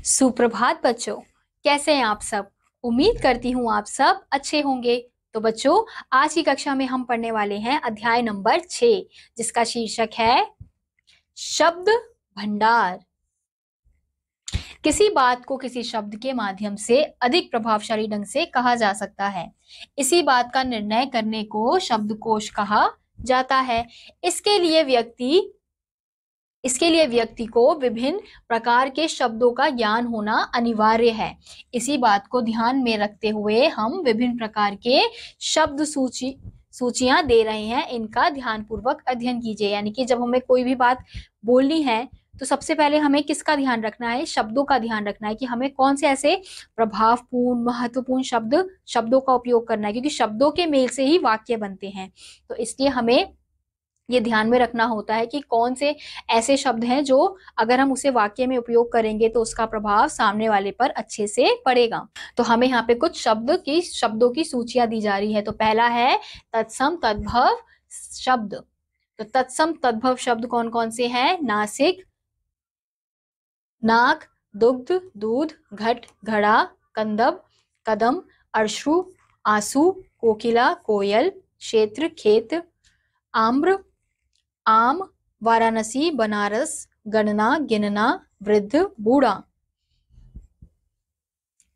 सुप्रभात बच्चों, कैसे हैं आप सब। उम्मीद करती हूँ आप सब अच्छे होंगे। तो बच्चों, आज की कक्षा में हम पढ़ने वाले हैं अध्याय नंबर 6, जिसका शीर्षक है शब्द भंडार। किसी बात को किसी शब्द के माध्यम से अधिक प्रभावशाली ढंग से कहा जा सकता है। इसी बात का निर्णय करने को शब्दकोश कहा जाता है। इसके लिए व्यक्ति को विभिन्न प्रकार के शब्दों का ज्ञान होना अनिवार्य है। इसी बात को ध्यान में रखते हुए हम विभिन्न प्रकार के शब्द सूचियां दे रहे हैं। इनका ध्यानपूर्वक अध्ययन कीजिए। यानी कि जब हमें कोई भी बात बोलनी है तो सबसे पहले हमें किसका ध्यान रखना है? शब्दों का ध्यान रखना है कि हमें कौन से ऐसे प्रभावपूर्ण महत्वपूर्ण शब्दों का उपयोग करना है, क्योंकि शब्दों के मेल से ही वाक्य बनते हैं। तो इसलिए हमें ये ध्यान में रखना होता है कि कौन से ऐसे शब्द हैं जो अगर हम उसे वाक्य में उपयोग करेंगे तो उसका प्रभाव सामने वाले पर अच्छे से पड़ेगा। तो हमें यहाँ पे कुछ शब्दों की सूचियां दी जा रही है। तो पहला है तत्सम तद्भव शब्द। तो तत्सम तद्भव शब्द कौन कौन से हैं? नासिक, नाक, दुग्ध, दूध, घट, घड़ा, कंदब, कदम, अश्रु, आंसू, कोकिला, कोयल, क्षेत्र, खेत, आम्र, आम, वाराणसी, बनारस, गणना, गिनना, वृद्ध, बूढ़ा।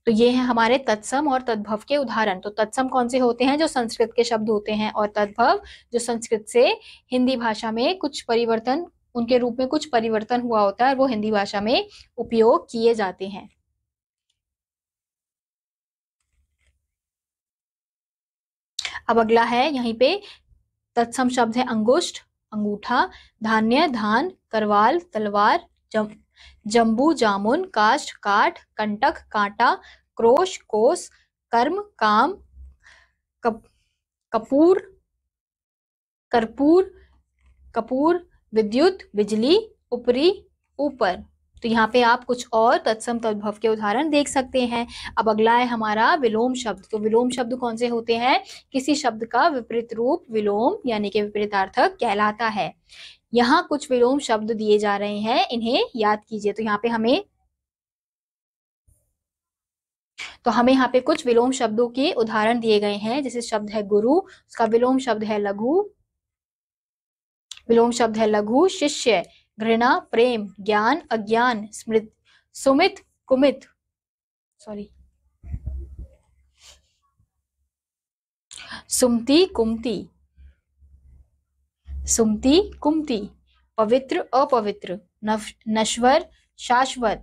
तो ये हैं हमारे तत्सम और तद्भव के उदाहरण। तो तत्सम कौन से होते हैं? जो संस्कृत के शब्द होते हैं, और तद्भव जो संस्कृत से हिंदी भाषा में कुछ परिवर्तन, उनके रूप में कुछ परिवर्तन हुआ होता है, वो हिंदी भाषा में उपयोग किए जाते हैं। अब अगला है यहीं पे तत्सम शब्द है अंगुष्ठ, अंगूठा, धान्य, धान, करवाल, तलवार, जम्बू, जामुन, काष्ठ, काठ, कंटक, कांटा, क्रोश, कोस, कर्म, काम, कपूर, कर्पूर, कपूर, विद्युत, बिजली, उपरी, ऊपर। तो यहाँ पे आप कुछ और तत्सम तद्भव के उदाहरण देख सकते हैं। अब अगला है हमारा विलोम शब्द। तो विलोम शब्द कौन से होते हैं? किसी शब्द का विपरीत रूप विलोम यानी कि विपरीतार्थक कहलाता है। यहाँ कुछ विलोम शब्द दिए जा रहे हैं, इन्हें याद कीजिए। तो यहाँ पे कुछ विलोम शब्दों के उदाहरण दिए गए हैं। जैसे शब्द है गुरु, उसका विलोम शब्द है लघु, शिष्य, घृणा, प्रेम, ज्ञान, अज्ञान, स्मृति, सुमित, कुमित, सुमति, कुमति, पवित्र, अपवित्र, नश्वर, शाश्वत,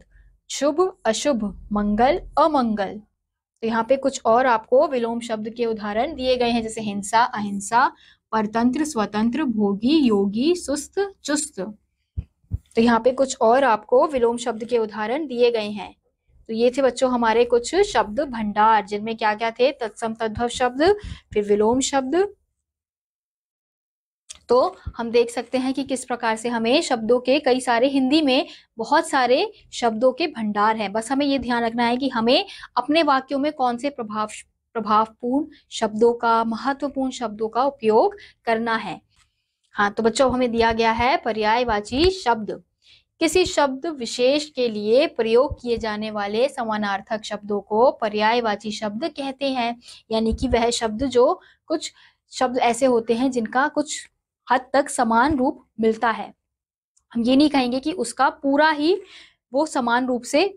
शुभ, अशुभ, मंगल, अमंगल। तो यहाँ पे कुछ और आपको विलोम शब्द के उदाहरण दिए गए हैं। जैसे हिंसा, अहिंसा, परतंत्र, स्वतंत्र, भोगी, योगी, सुस्त, चुस्त। तो यहाँ पे कुछ और आपको विलोम शब्द के उदाहरण दिए गए हैं। तो ये थे बच्चों हमारे कुछ शब्द भंडार, जिनमें क्या क्या थे? तत्सम तद्भव शब्द, फिर विलोम शब्द। तो हम देख सकते हैं कि किस प्रकार से हमें शब्दों के कई सारे, हिंदी में बहुत सारे शब्दों के भंडार हैं। बस हमें ये ध्यान रखना है कि हमें अपने वाक्यों में कौन से प्रभावपूर्ण शब्दों का, महत्वपूर्ण शब्दों का उपयोग करना है। हाँ, तो बच्चों हमें दिया गया है पर्यायवाची शब्द। किसी शब्द विशेष के लिए प्रयोग किए जाने वाले समानार्थक शब्दों को पर्यायवाची शब्द कहते हैं। यानी कि वह शब्द, जो कुछ शब्द ऐसे होते हैं जिनका कुछ हद तक समान रूप मिलता है। हम ये नहीं कहेंगे कि उसका पूरा ही वो समान रूप से,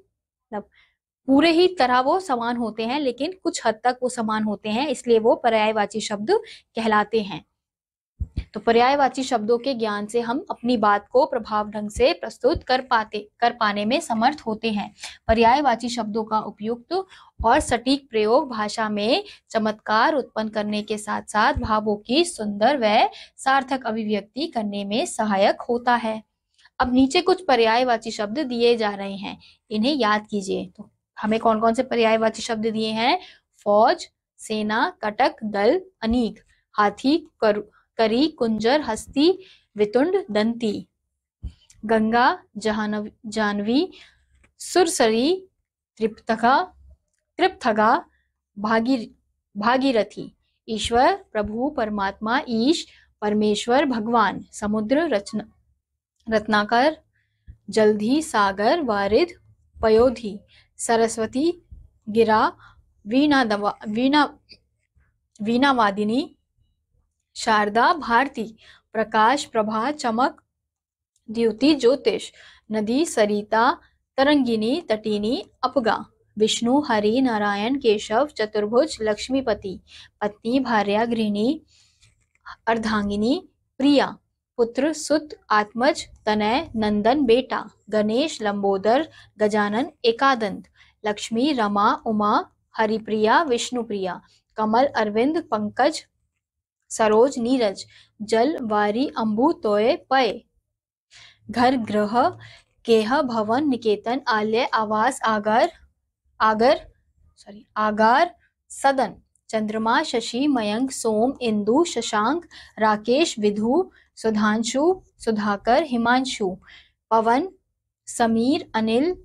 पूरे ही तरह वो समान होते हैं, लेकिन कुछ हद तक वो समान होते हैं, इसलिए वो पर्यायवाची शब्द कहलाते हैं। तो पर्यायवाची शब्दों के ज्ञान से हम अपनी बात को प्रभाव ढंग से प्रस्तुत कर पाने में समर्थ होते हैं। पर्यायवाची शब्दों का उपयुक्त और सटीक प्रयोग भाषा में चमत्कार उत्पन्न करने के साथ साथ भावों की सुंदर व सार्थक अभिव्यक्ति करने में सहायक होता है। अब नीचे कुछ पर्यायवाची शब्द दिए जा रहे हैं, इन्हें याद कीजिए। तो हमें कौन कौन से पर्यायवाची शब्द दिए हैं? फौज, सेना, कटक, दल, अनीक, हाथी, करी, कुंजर, हस्ती, वितुंड, दंती, गंगा, जानवी, सुरसरी, तृप्तगा, भागीरथी, ईश्वर, प्रभु, परमात्मा, ईश, परमेश्वर, भगवान, समुद्र, रत्नाकर, जलधि, सागर, वारिध, पयोधी, सरस्वती, गिरा, वीणा वादिनी, शारदा, भारती, प्रकाश, प्रभा, चमक, द्युति, ज्योतिष, नदी, सरिता, तरंगिनी, तटिनी, अपगा, विष्णु, हरि, नारायण, केशव, चतुर्भुज, लक्ष्मीपति, पत्नी, भार्या, गृहिणी, अर्धांगिनी, प्रिया, पुत्र, सुत, आत्मज, तनय, नंदन, बेटा, गणेश, लंबोदर, गजानन, एकादंत, लक्ष्मी, रमा, उमा, हरिप्रिया, विष्णुप्रिया, कमल, अरविंद, पंकज, सरोज, नीरज, जल, वारी, अम्बु, तोय, पय, घर, गृह, केह, भवन, निकेतन, आलय, आवास, आगार, सदन, चंद्रमा, शशि, मयंक, सोम, इंदु, शशांक, राकेश, विधु, सुधांशु, सुधाकर, हिमांशु, पवन, समीर, अनिल,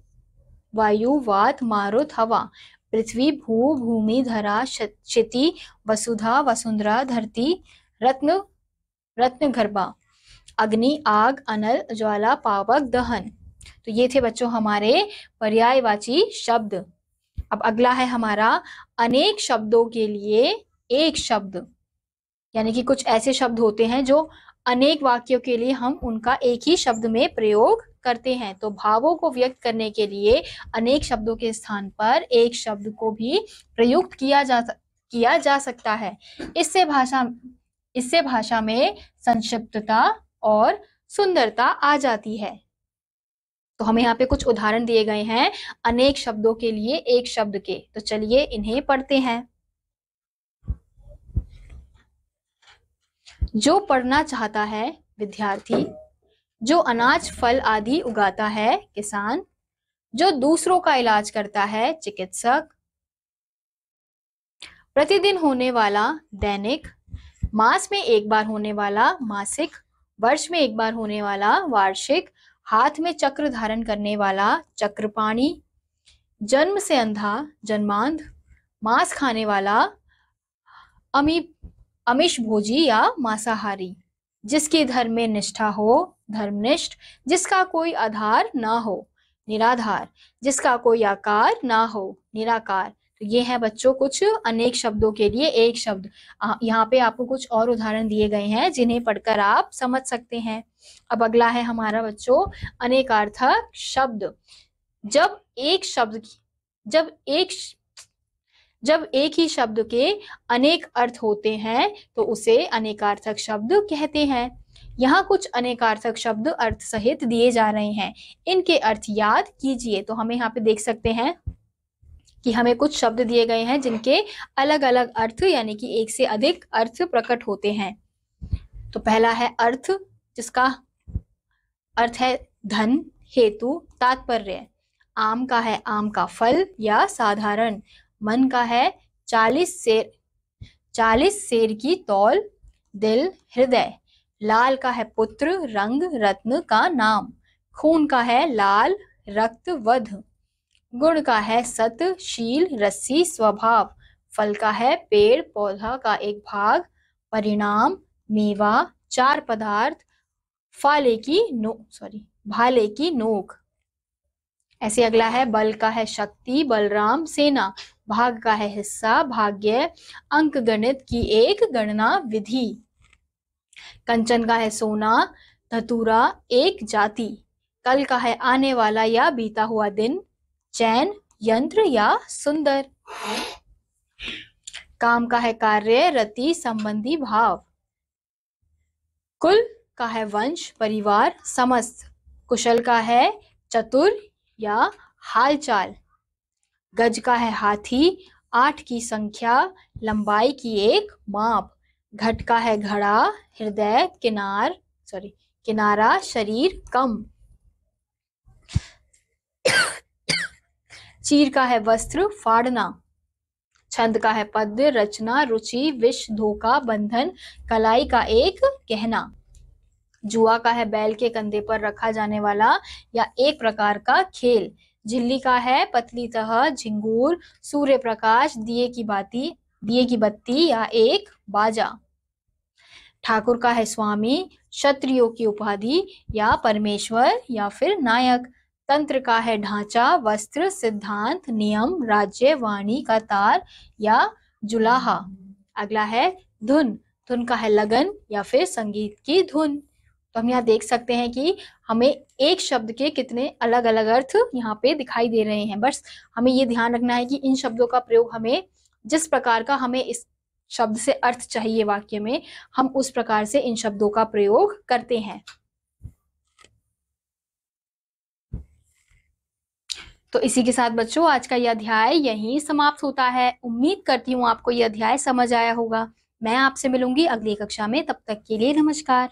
वायु, वात, मारुत, हवा, पृथ्वी, भू, भूमि, धरा, क्षिति, वसुधा, वसुंधरा, धरती, रत्नगर्भा, अग्नि, आग, अनल, ज्वाला, पावक, दहन। तो ये थे बच्चों हमारे पर्यायवाची शब्द। अब अगला है हमारा अनेक शब्दों के लिए एक शब्द, यानी कि कुछ ऐसे शब्द होते हैं जो अनेक वाक्यों के लिए हम उनका एक ही शब्द में प्रयोग करते हैं। तो भावों को व्यक्त करने के लिए अनेक शब्दों के स्थान पर एक शब्द को भी प्रयुक्त किया जा सकता है। इससे भाषा में संक्षिप्तता और सुंदरता आ जाती है। तो हमें यहाँ पे कुछ उदाहरण दिए गए हैं अनेक शब्दों के लिए एक शब्द के। तो चलिए इन्हें पढ़ते हैं। जो पढ़ना चाहता है विद्यार्थी, जो अनाज फल आदि उगाता है किसान, जो दूसरों का इलाज करता है चिकित्सक, प्रतिदिन होने वाला दैनिक, मास में एक बार होने वाला मासिक, वर्ष में एक बार होने वाला वार्षिक, हाथ में चक्र धारण करने वाला चक्रपाणी, जन्म से अंधा जन्मांध, मांस खाने वाला अमीश भोजी या मांसाहारी, जिसकी धर्म में निष्ठा हो धर्मनिष्ठ, जिसका कोई आधार ना हो निराधार, जिसका कोई आकार ना हो निराकार। तो ये है बच्चों कुछ अनेक शब्दों के लिए एक शब्द। यहाँ पे आपको कुछ और उदाहरण दिए गए हैं जिन्हें पढ़कर आप समझ सकते हैं। अब अगला है हमारा बच्चों अनेकार्थक शब्द। जब एक ही शब्द के अनेक अर्थ होते हैं तो उसे अनेकार्थक शब्द कहते हैं। यहाँ कुछ अनेकार्थक शब्द अर्थ सहित दिए जा रहे हैं, इनके अर्थ याद कीजिए। तो हमें यहाँ पे देख सकते हैं कि हमें कुछ शब्द दिए गए हैं जिनके अलग अलग अर्थ यानी कि एक से अधिक अर्थ प्रकट होते हैं। तो पहला है अर्थ, जिसका अर्थ है धन, हेतु, तात्पर्य। आम का है आम का फल या साधारण। मन का है 40 सेर की तौल, दिल, हृदय। लाल का है पुत्र, रंग, रत्न का नाम। खून का है लाल, रक्त, वध। गुण का है सत, शील, रस्सी, स्वभाव। फल का है पेड़, पौधा का एक भाग। परिणाम, मेवा, चार पदार्थ। भाले की नोक। ऐसे अगला है बल का है शक्ति, बलराम, सेना। भाग का है हिस्सा, भाग्य, अंक गणित की एक गणना विधि। कंचन का है सोना, धतूरा, एक जाति। कल का है आने वाला या बीता हुआ दिन। चैन, यंत्र या सुंदर। काम का है कार्य, रति, संबंधी, भाव। कुल का है वंश, परिवार, समस्त। कुशल का है चतुर या हालचाल। गज का है हाथी, 8 की संख्या, लंबाई की एक माप। घट का है घड़ा, हृदय, किनारा, शरीर, कम। चीर का है वस्त्र, फाड़ना। छंद का है पद्य, रचना, रुचि, विष, धोखा, बंधन, कलाई का एक कहना। जुआ का है बैल के कंधे पर रखा जाने वाला या एक प्रकार का खेल। झिल्ली का है पतली तह, झिंगूर, सूर्य प्रकाश, दिए की बत्ती या एक बाजा। ठाकुर का है स्वामी, क्षत्रियों की उपाधि या परमेश्वर या फिर नायक। तंत्र का है ढांचा, वस्त्र, सिद्धांत, नियम, राज्य, वाणी का तार या जुलाहा। अगला है धुन, धुन का है लगन या फिर संगीत की धुन। तो हम यहाँ देख सकते हैं कि हमें एक शब्द के कितने अलग अलग अर्थ यहाँ पे दिखाई दे रहे हैं। बस हमें ये ध्यान रखना है कि इन शब्दों का प्रयोग हमें जिस प्रकार का हमें इस शब्द से अर्थ चाहिए वाक्य में, हम उस प्रकार से इन शब्दों का प्रयोग करते हैं। तो इसी के साथ बच्चों आज का यह अध्याय यहीं समाप्त होता है। उम्मीद करती हूँ आपको यह अध्याय समझ आया होगा। मैं आपसे मिलूंगी अगली कक्षा में, तब तक के लिए नमस्कार।